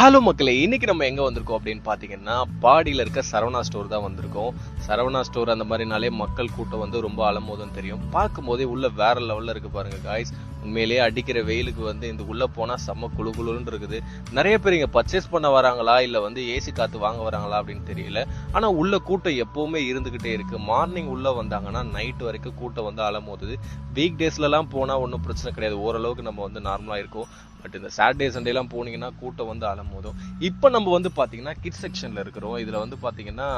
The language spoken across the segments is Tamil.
ஹலோ மக்களே, இன்னைக்கு நம்ம எங்க வந்திருக்கோம் அப்படின்னு பாத்தீங்கன்னா பாடியில இருக்க சரவணா ஸ்டோர் தான் வந்திருக்கோம். சரவணா ஸ்டோர் அந்த மாதிரினாலே மக்கள் கூட்டம் வந்து ரொம்ப அலமோதும் தெரியும். பார்க்கும் போதே உள்ள வேற லெவல்ல இருக்கு பாருங்க காய்ஸ். உண்மையிலேயே அடிக்கிற வெயிலுக்கு வந்து இந்த உள்ள போனா செம்ம குளு குளுன்னு இருக்குது. நிறைய பேர் இங்க பர்ச்சேஸ் பண்ண வராங்களா இல்ல வந்து ஏசி காத்து வாங்க வராங்களா அப்படின்னு தெரியல. ஆனா உள்ள கூட்டம் எப்பவுமே இருந்துகிட்டே இருக்கு. மார்னிங் உள்ள வந்தாங்கன்னா நைட் வரைக்கும் கூட்டம் வந்து அலமோதுது. வீக் டேஸ்ல எல்லாம் போனா ஒன்றும் பிரச்சனை கிடையாது, ஓரளவுக்கு நம்ம வந்து நார்மலா இருக்கும். பட் இந்த சாட்டர்டே சண்டே எல்லாம் போனீங்கன்னா கூட்டம் வந்து அலமோதும். இப்போ நம்ம வந்து பாத்தீங்கன்னா கிட்ஸ் செக்ஷன்ல இருக்கிறோம். இதுல வந்து பாத்தீங்கன்னா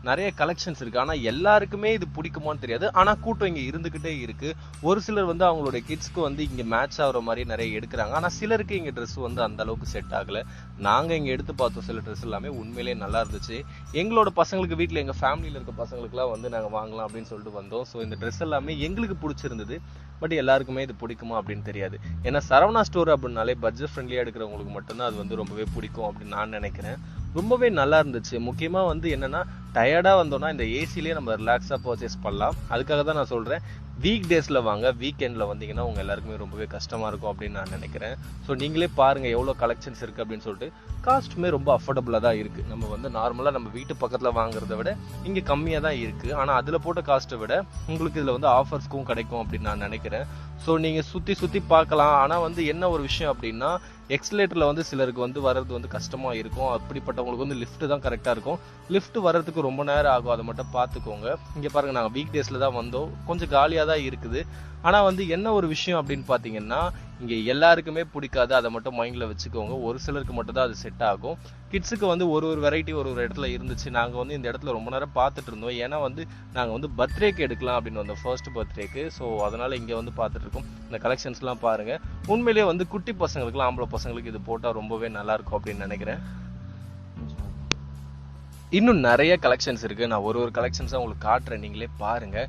நிறைய கலெக்ஷன்ஸ் இருக்கு. ஆனா எல்லாருக்குமே இது பிடிக்குமான்னு தெரியாது. ஆனா கூட்டம் இங்க இருந்துகிட்டே இருக்கு. ஒரு சிலர் வந்து அவங்களோட கிட்ஸ்க்கு வந்து இங்க மேட்ச் ஆகுற மாதிரி நிறைய எடுக்கிறாங்க. ஆனா சிலருக்கு இங்க ட்ரெஸ் வந்து அந்த அளவுக்கு செட் ஆகல. நாங்க இங்க எடுத்து பார்த்தோம் சில ட்ரெஸ் எல்லாமே உண்மையிலேயே நல்லா இருந்துச்சு. எங்களோட பசங்களுக்கு வீட்டுல எங்க ஃபேமிலியில இருக்க பசங்களுக்கு எல்லாம் வந்து நாங்க வாங்கலாம் அப்படின்னு சொல்லிட்டு வந்தோம். ஸோ இந்த ட்ரெஸ் எல்லாமே எங்களுக்கு பிடிச்சிருந்தது. பட் எல்லாருக்குமே இது பிடிக்குமா அப்படின்னு தெரியாது. ஏன்னா சரவணா ஸ்டோர் அப்படின்னாலே பட்ஜெட் ஃப்ரெண்ட்லியா எடுக்கிறவங்களுக்கு மட்டும்தான் அது வந்து ரொம்பவே பிடிக்கும் அப்படின்னு நான் நினைக்கிறேன். ரொம்பவே நல்லா இருந்துச்சு. முக்கியமா வந்து என்னன்னா டயர்டா வந்தோம்னா இந்த ஏசிலேயே நம்ம ரிலாக்ஸா பர்ச்சேஸ் பண்ணலாம். அதுக்காக தான் நான் சொல்றேன், வீக் டேஸ்ல வாங்க, வீக்கெண்ட்ல வந்தீங்கன்னா உங்க எல்லாருக்குமே ரொம்பவே கஷ்டமா இருக்கும் அப்படின்னு நான் நினைக்கிறேன். ஸோ நீங்களே பாருங்க எவ்வளவு கலெக்ஷன்ஸ் இருக்கு அப்படின்னு சொல்லிட்டு. காஸ்ட்டுமே ரொம்ப அஃபோர்டபுளா தான் இருக்கு. நம்ம வந்து நார்மலா நம்ம வீட்டு பக்கத்துல வாங்குறத விட இங்க கம்மியா தான் இருக்கு. ஆனா அதுல போட்ட காஸ்ட்டை விட உங்களுக்கு இதுல வந்து ஆஃபர்ஸ்க்கும் கிடைக்கும் அப்படின்னு நான் நினைக்கிறேன். ஸோ நீங்க சுத்தி சுத்தி பார்க்கலாம். ஆனா வந்து என்ன ஒரு விஷயம் அப்படின்னா எக்ஸ்லேட்டர்ல வந்து சிலருக்கு வந்து வர்றது வந்து கஷ்டமா இருக்கும். அப்படிப்பட்டவங்களுக்கு வந்து லிஃப்ட் தான் கரெக்டா இருக்கும். லிஃப்ட் வர்றதுக்கு ரொம்ப நேரம் ஆகும், அதை மட்டும் பார்த்துக்கோங்க. இங்க பாருங்க, நாங்கள் வீக் டேஸ்ல தான் வந்தோம். கொஞ்சம் காலியா தான் இருக்குது. ஆனா வந்து என்ன ஒரு விஷயம் அப்படின்னு பாத்தீங்கன்னா இங்க எல்லாருக்குமே பிடிக்காது, அதை மட்டும் மைண்ட்ல வச்சுக்கோங்க. ஒரு சிலருக்கு மட்டும் தான் அது செட் ஆகும். கிட்ஸுக்கு வந்து ஒரு வெரைட்டி ஒரு இடத்துல இருந்துச்சு. நாங்க வந்து இந்த இடத்துல ரொம்ப நேரம் பார்த்துட்டு இருந்தோம். ஏன்னா வந்து நாங்க வந்து பர்த்டேக்கு எடுக்கலாம் அப்படின்னு வந்தோம், ஃபர்ஸ்ட் பர்த்டேக்கு. ஸோ அதனால இங்க வந்து பார்த்துட்டு இருக்கோம். இந்த கலெக்ஷன்ஸ் எல்லாம் பாருங்க. உண்மையிலேயே வந்து குட்டி பசங்களுக்கு, ஆம்பளை பசங்களுக்கு இது போட்டா ரொம்பவே நல்லா இருக்கும் அப்படின்னு நினைக்கிறேன். இன்னும் நிறைய கலெக்ஷன்ஸ் இருக்கு. நான் ஒரு கலெக்ஷன்ஸா உங்களுக்கு காட்டுறேன், நீங்களே பாருங்க.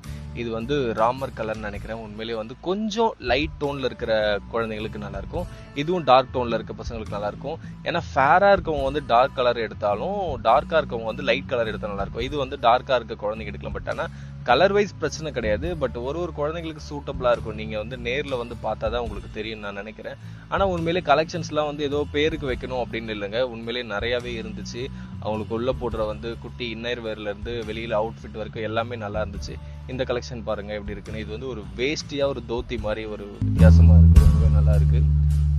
இது வந்து ராமர் கலர்னு நினைக்கிறேன். உண்மையிலேயே வந்து கொஞ்சம் லைட் டோன்ல இருக்கிற குழந்தைங்களுக்கு நல்லா இருக்கும். இதுவும் டார்க் டோன்ல இருக்க பசங்களுக்கு நல்லா இருக்கும். ஏன்னா ஃபேரா இருக்கவங்க வந்து டார்க் கலர் எடுத்தாலும் டார்க்கா இருக்கவங்க வந்து லைட் கலர் எடுத்தா நல்லா இருக்கும். இது வந்து டார்க்கா இருக்க குழந்தைங்க எடுக்கலாம். பட் ஆனா கலர் வைஸ் பிரச்சனை கிடையாது. பட் ஒரு குழந்தைங்களுக்கு சூட்டபிளா இருக்கும். நீங்க வந்து நேர்ல வந்து பார்த்தாதான் உங்களுக்கு தெரியும் நான் நினைக்கிறேன். ஆனா உண்மையிலே கலெக்ஷன்ஸ் எல்லாம் வந்து ஏதோ பேருக்கு வைக்கணும் அப்படின்னு இல்லைங்க. உண்மையிலேயே நிறையவே இருந்துச்சு. அவங்களுக்கு உள்ள போடுற வந்து குட்டி இன்னர் வேர்ல இருந்து வெளியில அவுட்ஃபிட் வரைக்கும் எல்லாமே நல்லா இருந்துச்சு. இந்த கலெக்ஷன் பாருங்க எப்படி இருக்குன்னு. இது வந்து ஒரு வேஷ்டியா ஒரு தோத்தி மாதிரி ஒரு வித்தியாசமா இருக்கு, ரொம்பவே நல்லா இருக்கு.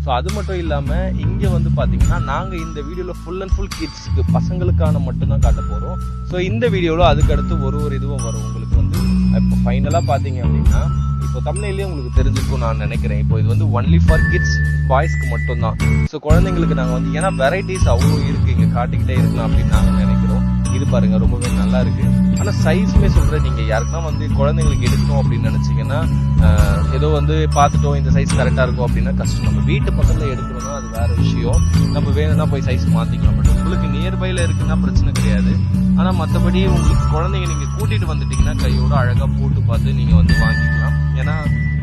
ஸோ அது மட்டும் இல்லாம இங்க வந்து பாத்தீங்கன்னா நாங்க இந்த வீடியோல ஃபுல் அண்ட் ஃபுல் கிட்ஸ்க்கு, பசங்களுக்கான மட்டும்தான் காட்ட போறோம். ஸோ இந்த வீடியோல அதுக்கு அடுத்து ஒரு இதுவும் வரும். உங்களுக்கு வந்து இப்போ ஃபைனலா பாத்தீங்க அப்படின்னா இப்போ தமிழ்லயே உங்களுக்கு தெரிஞ்சிருக்கும் நான் நினைக்கிறேன். இப்போ இது வந்து ஒன்லி ஃபார் கிட்ஸ், பாய்ஸ்க்கு மட்டும் தான். ஸோ குழந்தைங்களுக்கு நாங்க வந்து ஏன்னா வெரைட்டிஸ் அவ்வளோ இருக்கு, இங்க காட்டிக்கிட்டே இருக்கலாம் அப்படின்னு நாங்க நினைக்கிறோம். இது பாருங்க ரொம்பவே நல்லா இருக்கு. ஆனா சைஸுமே சொல்றேன், நீங்க யாருக்குன்னா வந்து குழந்தைங்களுக்கு எடுக்கணும் அப்படின்னு நினைச்சீங்கன்னா ஏதோ வந்து பார்த்துட்டோம் இந்த சைஸ் கரெக்டா இருக்கும் அப்படின்னா கஷ்டம். நம்ம வீட்டு பக்கத்துல எடுக்கணும்னா அது வேற விஷயம். நம்ம வேணும்னா போய் சைஸ் மாத்திக்கலாம். பட் உங்களுக்கு நியர்பைல இருக்குன்னா பிரச்சனை கிடையாது. ஆனா மற்றபடி உங்களுக்கு குழந்தைங்க நீங்க கூட்டிட்டு வந்துட்டீங்கன்னா கையோட அழகா போட்டு பார்த்து நீங்க வந்து வாங்கிக்கலாம். ஏன்னா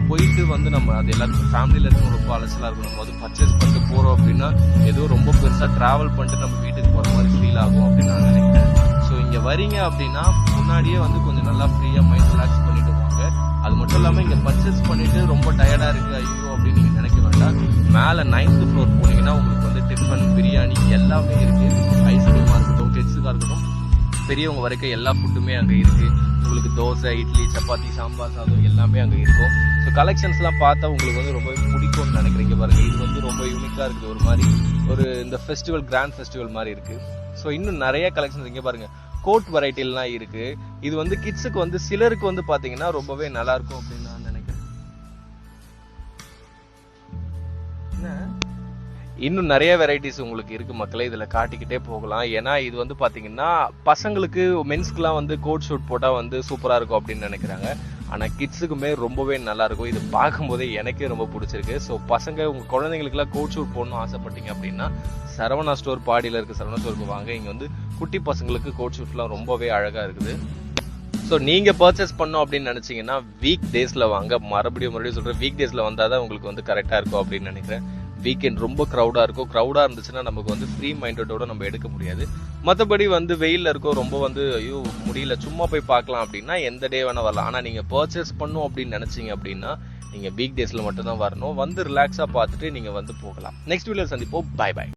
போயிட்டு வந்து நம்ம அது எல்லாத்துக்கும் ஃபேமிலியில இருக்கும் ரொம்ப அலசலா இருக்கும். நம்ம வந்து பர்ச்சேஸ் பண்ணிட்டு போறோம் அப்படின்னா ஏதோ ரொம்ப பெருசா டிராவல் பண்ணிட்டு நம்ம வீட்டுக்கு போற மாதிரி ஃபீல் ஆகும் அப்படின்னு நான் நினைக்கிறேன். ஸோ இங்க வரீங்க அப்படின்னா முன்னாடியே வந்து கொஞ்சம் நல்லா ஃப்ரீயா மைண்ட் ரிலாக்ஸ் பண்ணிட்டு வாங்க. அது மட்டும் இல்லாம இங்க பர்ச்சேஸ் பண்ணிட்டு ரொம்ப டயர்டா இருக்கு ஐயோ அப்படின்னு நீங்க நினைக்க வேண்டாம். மேல 9th floor போனீங்கன்னா உங்களுக்கு வந்து டிஃபன், பிரியாணி எல்லாமே இருக்கு. ஐஸ்கிரீமா இருக்கட்டும், கெட்ஸுக்கா இருக்கட்டும், பெரியவங்க வரைக்கும் எல்லா ஃபுட்டுமே அங்க இருக்கு. உங்களுக்கு தோசை, இட்லி, சப்பாத்தி, சாம்பார் சாதம் எல்லாமே அங்க இருக்கும். ஸோ கலெக்ஷன்ஸ் எல்லாம் பார்த்தா உங்களுக்கு வந்து ரொம்ப பிடிக்கும்னு நினைக்கிறீங்க பாருங்க. இது வந்து ரொம்ப யூனிக்கா இருக்குது. ஒரு மாதிரி ஒரு இந்த ஃபெஸ்டிவல், கிராண்ட் ஃபெஸ்டிவல் மாதிரி இருக்கு. ஸோ இன்னும் நிறைய கலெக்ஷன்ஸ் இங்க பாருங்க. கோட் வெரைட்டிலாம் இருக்கு. இது வந்து கிட்ஸுக்கு வந்து சிலருக்கு வந்து பாத்தீங்கன்னா ரொம்பவே நல்லா இருக்கும் அப்படின்னு நான் நினைக்கிறேன். இன்னும் நிறைய வெரைட்டிஸ் உங்களுக்கு இருக்கு மக்களே, இதுல காட்டிக்கிட்டே போகலாம். ஏன்னா இது வந்து பாத்தீங்கன்னா பசங்களுக்கு, மென்ஸ்க்குலாம் வந்து கோட் ஷூட் போட்டா வந்து சூப்பரா இருக்கும் அப்படின்னு நினைக்கிறாங்க. ஆனா கிட்ஸுக்குமே ரொம்பவே நல்லா இருக்கும். இது பார்க்கும்போதே எனக்கே ரொம்ப பிடிச்சிருக்கு. ஸோ பசங்க உங்க குழந்தைங்களுக்கு எல்லாம் கோட் ஷூட் போடணும் ஆசைப்பட்டீங்க அப்படின்னா சரவணா ஸ்டோர், பாடியில இருக்க சரவணா ஸ்டோருக்கு வாங்க. இங்க வந்து குட்டி பசங்களுக்கு கோட் ஷூட்லாம் ரொம்பவே அழகா இருக்குது. ஸோ நீங்க பர்ச்சேஸ் பண்ணோம் அப்படின்னு நினைச்சீங்கன்னா வீக் டேஸ்ல வாங்க. மறுபடியும் சொல்றேன், வீக் டேஸ்ல வந்தாதான் உங்களுக்கு வந்து கரெக்டா இருக்கும் அப்படின்னு நினைக்கிறேன். வீக்கெண்ட் ரொம்ப க்ரௌடா இருக்கும். க்ரௌடா இருந்துச்சுன்னா நமக்கு வந்து ஃப்ரீ மைண்டோட நம்ம எடுக்க முடியாது. மற்றபடி வந்து வெயில்ல இருக்கும், ரொம்ப வந்து ஐயோ முடியல சும்மா போய் பார்க்கலாம் அப்படின்னா எந்த டே வேணா வரலாம். ஆனா நீங்க பர்ச்சேஸ் பண்ணும் அப்படின்னு நினைச்சீங்க அப்படின்னா நீங்க வீக் டேஸ்ல மட்டும் தான் வரணும். வந்து ரிலாக்ஸா பார்த்துட்டு நீங்க வந்து போகலாம். நெக்ஸ்ட் வீடியோல சந்திப்போம். Bye by.